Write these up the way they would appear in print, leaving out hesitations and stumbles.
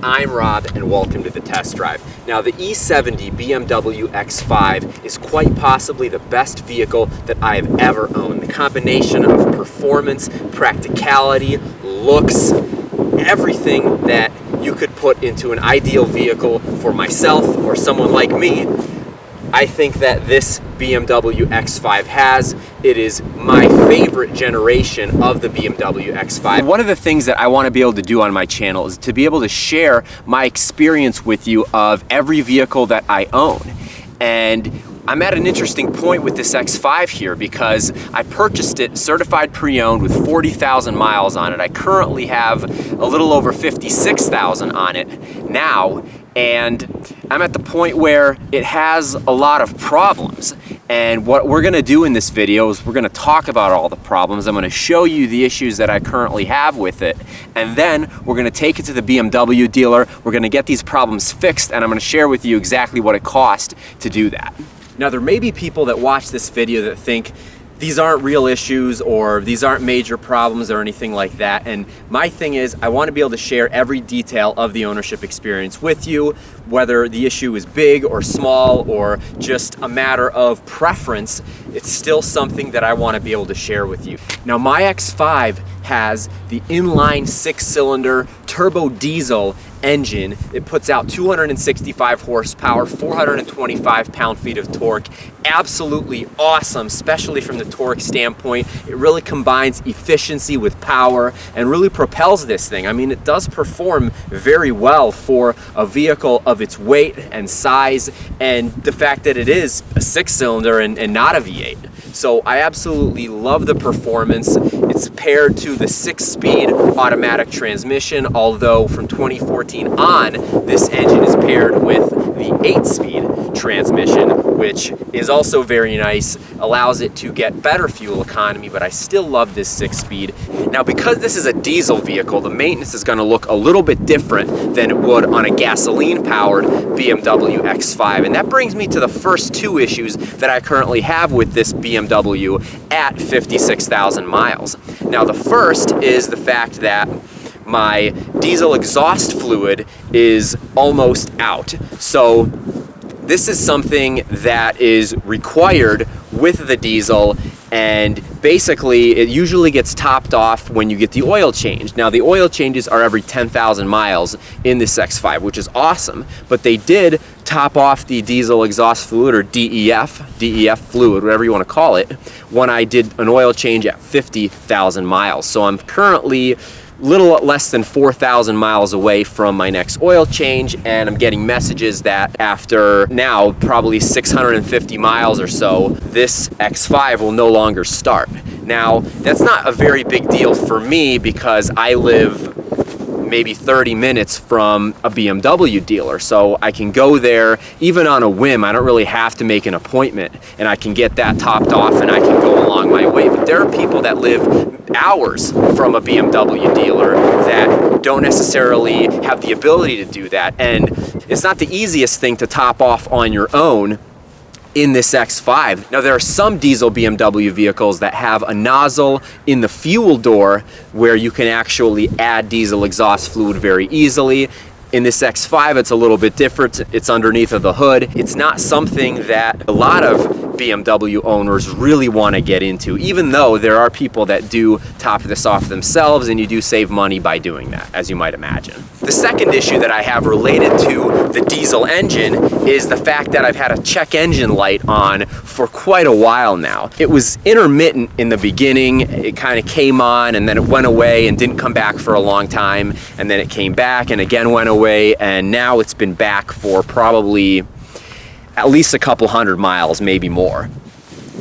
I'm Rob and welcome to the test drive. Now the E70 BMW X5 is quite possibly the best vehicle that I have ever owned. The combination of performance, practicality, looks, everything that you could put into an ideal vehicle for myself or someone like me, I think that this BMW X5 has. It is my favorite generation of the BMW X5. One of the things that I want to be able to do on my channel is to be able to share my experience with you of every vehicle that I own. And I'm at an interesting point with this X5 here because I purchased it certified pre-owned with 40,000 miles on it. I currently have a little over 56,000 on it now, and I'm at the point where it has a lot of problems. And what we're gonna do in this video is we're gonna talk about all the problems. I'm gonna show you the issues that I currently have with it, and then we're gonna take it to the BMW dealer. We're gonna get these problems fixed, and I'm gonna share with you exactly what it cost to do that. Now, there may be people that watch this video that think these aren't real issues or these aren't major problems or anything like that. And my thing is, I want to be able to share every detail of the ownership experience with you, whether the issue is big or small or just a matter of preference. It's still something that I want to be able to share with you. Now, my X5 has the inline 6-cylinder turbo diesel engine. It puts out 265 horsepower, 425 pound-feet of torque. Absolutely awesome, especially from the torque standpoint. It really combines efficiency with power and really propels this thing. I mean, it does perform very well for a vehicle of its weight and size, and the fact that it is a 6-cylinder and not a V8. So I absolutely love the performance. It's paired to the 6-speed automatic transmission, although from 2014 on, this engine is paired with the 8-speed transmission, which is also very nice, allows it to get better fuel economy, but I still love this 6-speed. Now, because this is a diesel vehicle, the maintenance is gonna look a little bit different than it would on a gasoline-powered BMW X5. And that brings me to the first two issues that I currently have with this BMW at 56,000 miles. Now, the first is the fact that my diesel exhaust fluid is almost out. So this is something that is required with the diesel, and basically it usually gets topped off when you get the oil change. Now, the oil changes are every 10,000 miles in this X5, which is awesome, but they did top off the diesel exhaust fluid, or DEF fluid, whatever you want to call it, when I did an oil change at 50,000 miles. So I'm currently little less than 4,000 miles away from my next oil change, and I'm getting messages that after now probably 650 miles or so, this X5 will no longer start. Now, that's not a very big deal for me because I live maybe 30 minutes from a BMW dealer, so I can go there even on a whim. I don't really have to make an appointment, and I can get that topped off and I can go along my way. But there are people that live hours from a BMW dealer that don't necessarily have the ability to do that, and it's not the easiest thing to top off on your own in this X5. Now, there are some diesel BMW vehicles that have a nozzle in the fuel door where you can actually add diesel exhaust fluid very easily. In this X5, it's a little bit different. It's underneath of the hood. It's not something that a lot of BMW owners really want to get into, even though there are people that do top this off themselves, and you do save money by doing that, as you might imagine. The second issue that I have related to the diesel engine is the fact that I've had a check engine light on for quite a while now. It was intermittent in the beginning. It kind of came on and then it went away and didn't come back for a long time, and then it came back and again went away, and now it's been back for probably at least a couple hundred miles, maybe more.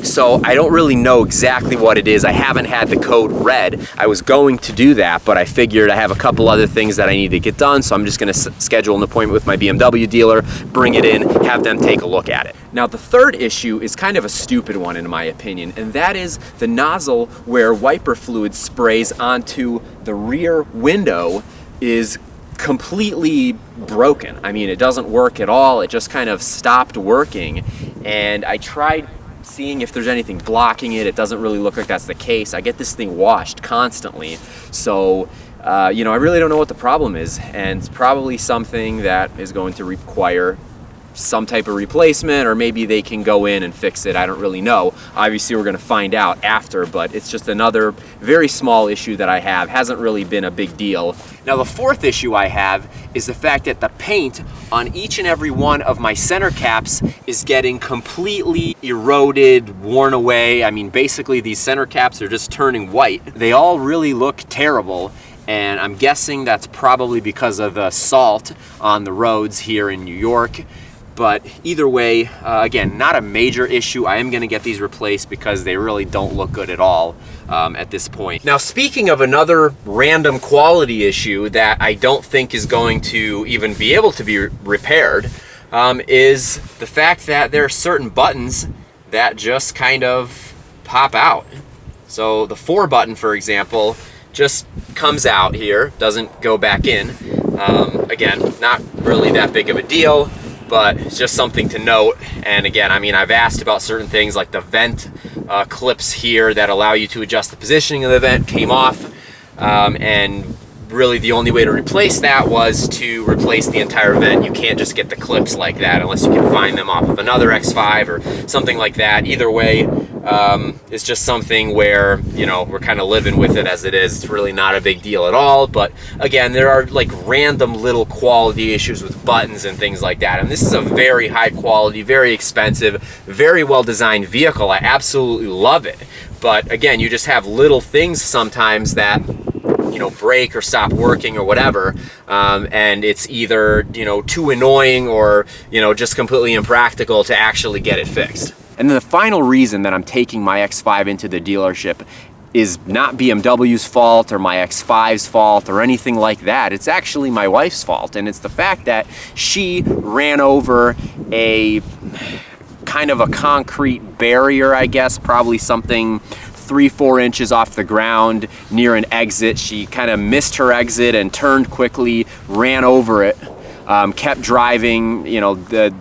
So I don't really know exactly what it is. I haven't had the code read. I was going to do that, but I figured I have a couple other things that I need to get done, so I'm just gonna schedule an appointment with my BMW dealer, bring it in, have them take a look at it. Now, the third issue is kind of a stupid one in my opinion, and that is the nozzle where wiper fluid sprays onto the rear window is completely broken. I mean, it doesn't work at all. It just kind of stopped working, and I tried seeing if there's anything blocking it. It doesn't really look like that's the case. I get this thing washed constantly, so you know, I really don't know what the problem is, and it's probably something that is going to require some type of replacement, or maybe they can go in and fix it. I don't really know. Obviously we're going to find out after, but it's just another very small issue that I have. Hasn't really been a big deal. Now the fourth issue I have is the fact that the paint on each and every one of my center caps is getting completely eroded, worn away. I mean, basically these center caps are just turning white. They all really look terrible, and I'm guessing that's probably because of the salt on the roads here in New York. But either way, again, not a major issue. I am going to get these replaced because they really don't look good at all at this point. Now, speaking of another random quality issue that I don't think is going to even be able to be repaired, is the fact that there are certain buttons that just kind of pop out. So the 4 button, for example, just comes out here, doesn't go back in. Again, not really that big of a deal, but it's just something to note. And again, I mean, I've asked about certain things like the vent clips here that allow you to adjust the positioning of the vent came off, and really the only way to replace that was to replace the entire vent. You can't just get the clips like that unless you can find them off of another X5 or something like that. Either way, it's just something where, you know, we're kind of living with it as it is. It's really not a big deal at all. But again, there are like random little quality issues with buttons and things like that. And this is a very high quality, very expensive, very well designed vehicle. I absolutely love it. But again, you just have little things sometimes that, you know, break or stop working or whatever, and it's either, you know, too annoying or, you know, just completely impractical to actually get it fixed. And then the final reason that I'm taking my X5 into the dealership is not BMW's fault or my X5's fault or anything like that. It's actually my wife's fault, and it's the fact that she ran over a kind of a concrete barrier, I guess, probably something 3-4 inches off the ground near an exit. She kind of missed her exit and turned quickly, ran over it, kept driving. You know, the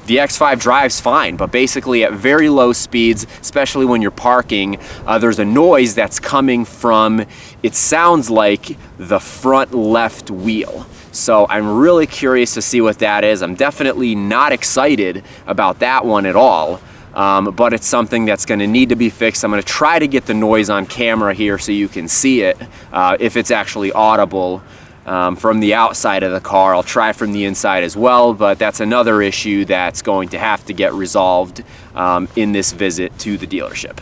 X5 drives fine, but basically at very low speeds, especially when you're parking, there's a noise that's coming from, it sounds like, the front left wheel. So I'm really curious to see what that is. I'm definitely not excited about that one at all. But it's something that's going to need to be fixed. I'm going to try to get the noise on camera here so you can see it, if it's actually audible from the outside of the car. I'll try from the inside as well, but that's another issue that's going to have to get resolved in this visit to the dealership.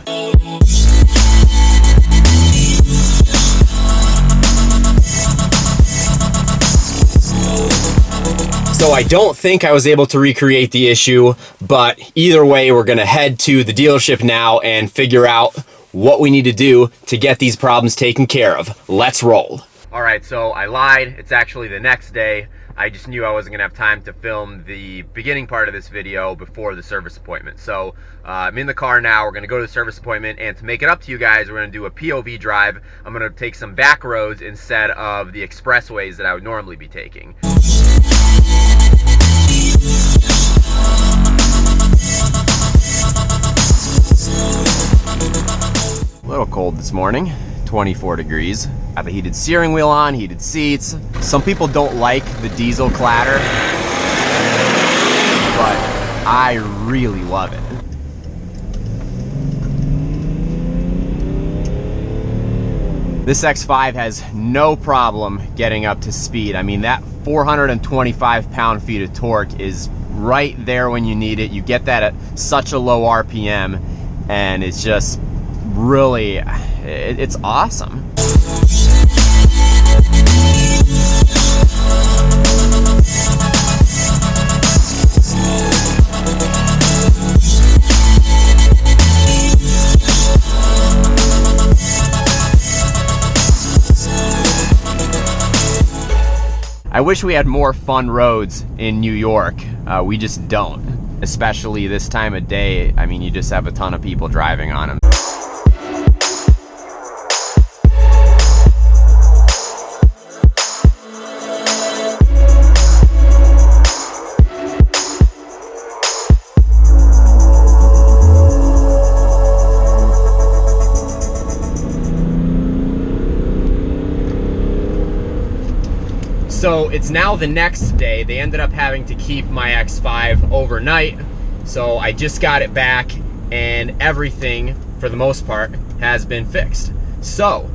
So I don't think I was able to recreate the issue, but either way, we're gonna head to the dealership now and figure out what we need to do to get these problems taken care of. Let's roll. All right, so I lied. It's actually the next day. I just knew I wasn't gonna have time to film the beginning part of this video before the service appointment. So I'm in the car now. We're gonna go to the service appointment, and to make it up to you guys, we're gonna do a POV drive. I'm gonna take some back roads instead of the expressways that I would normally be taking. A little cold this morning, 24 degrees. I have a heated steering wheel on, heated seats. Some people don't like the diesel clatter, but I really love it. This X5 has no problem getting up to speed. I mean, that 425 pound-feet of torque is right there when you need it. You get that at such a low RPM, and it's just really, it's awesome. I wish we had more fun roads in New York. We just don't, especially this time of day. I mean, you just have a ton of people driving on them. So it's now the next day. They ended up having to keep my X5 overnight. So I just got it back and everything, for the most part, has been fixed. So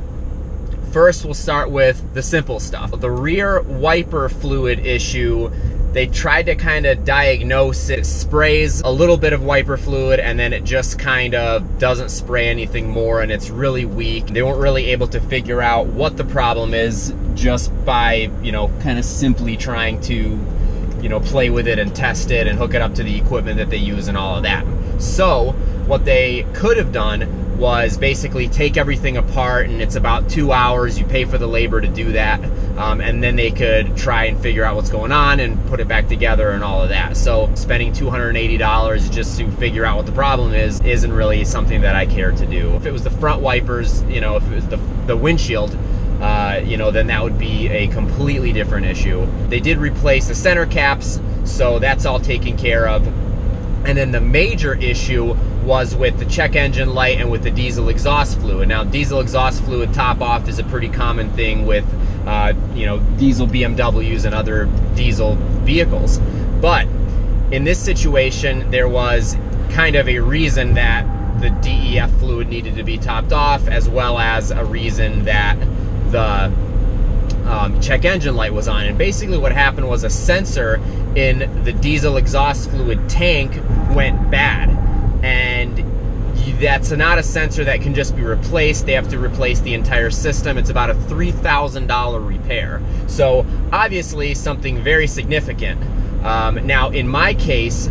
first we'll start with the simple stuff. The rear wiper fluid issue, they tried to kind of diagnose it. It sprays a little bit of wiper fluid and then it just kind of doesn't spray anything more, and it's really weak. They weren't really able to figure out what the problem is just by, you know, kind of simply trying to, you know, play with it and test it and hook it up to the equipment that they use and all of that. So what they could have done was basically take everything apart, and it's about 2 hours. You pay for the labor to do that, and then they could try and figure out what's going on and put it back together and all of that. So spending $280 just to figure out what the problem is isn't really something that I care to do. If it was the front wipers, you know, if it was the windshield, you know, then that would be a completely different issue. They did replace the center caps, so that's all taken care of. And then the major issue was with the check engine light and with the diesel exhaust fluid. Now, diesel exhaust fluid top off is a pretty common thing with, you know, diesel BMWs and other diesel vehicles. But in this situation, there was kind of a reason that the DEF fluid needed to be topped off, as well as a reason that the check engine light was on. And basically what happened was a sensor in the diesel exhaust fluid tank went bad, and that's not a sensor that can just be replaced. They have to replace the entire system. It's about a $3,000 repair, so obviously something very significant. Now in my case,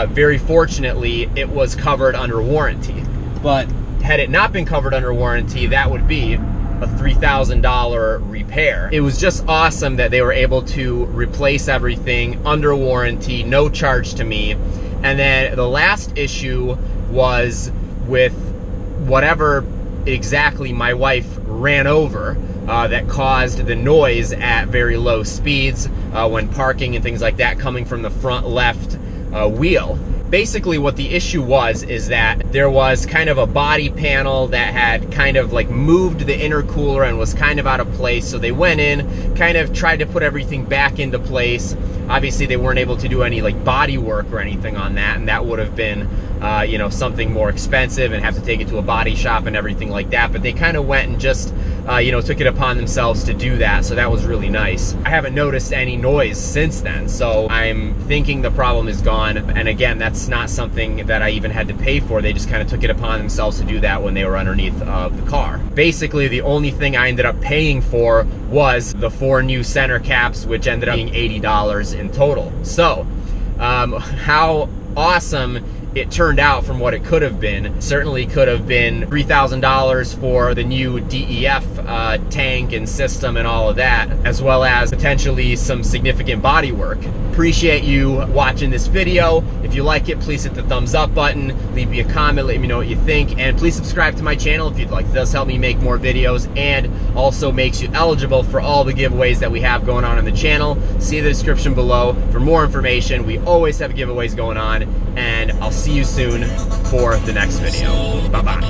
very fortunately, it was covered under warranty, but had it not been covered under warranty, that would be a $3,000 repair. It was just awesome that they were able to replace everything under warranty, no charge to me. And then the last issue was with whatever exactly my wife ran over that caused the noise at very low speeds when parking and things like that, coming from the front left wheel. Basically what the issue was is that there was kind of a body panel that had kind of like moved the intercooler and was kind of out of place. So they went in, kind of tried to put everything back into place. Obviously they weren't able to do any like body work or anything on that, and that would have been you know, something more expensive and have to take it to a body shop and everything like that. But they kind of went and just you know, took it upon themselves to do that, so that was really nice. I haven't noticed any noise since then, so I'm thinking the problem is gone. And again, that's not something that I even had to pay for. They just kind of took it upon themselves to do that when they were underneath the car. Basically, the only thing I ended up paying for was the 4 new center caps, which ended up being $80 in total. So, how awesome it turned out from what it could have been. Certainly could have been $3,000 for the new DEF tank and system and all of that, as well as potentially some significant body work. Appreciate you watching this video. If you like it, please hit the thumbs up button, leave me a comment, let me know what you think, and please subscribe to my channel if you'd like. It does help me make more videos and also makes you eligible for all the giveaways that we have going on the channel. See the description below for more information. We always have giveaways going on, and I'll see you soon for the next video. Bye-bye.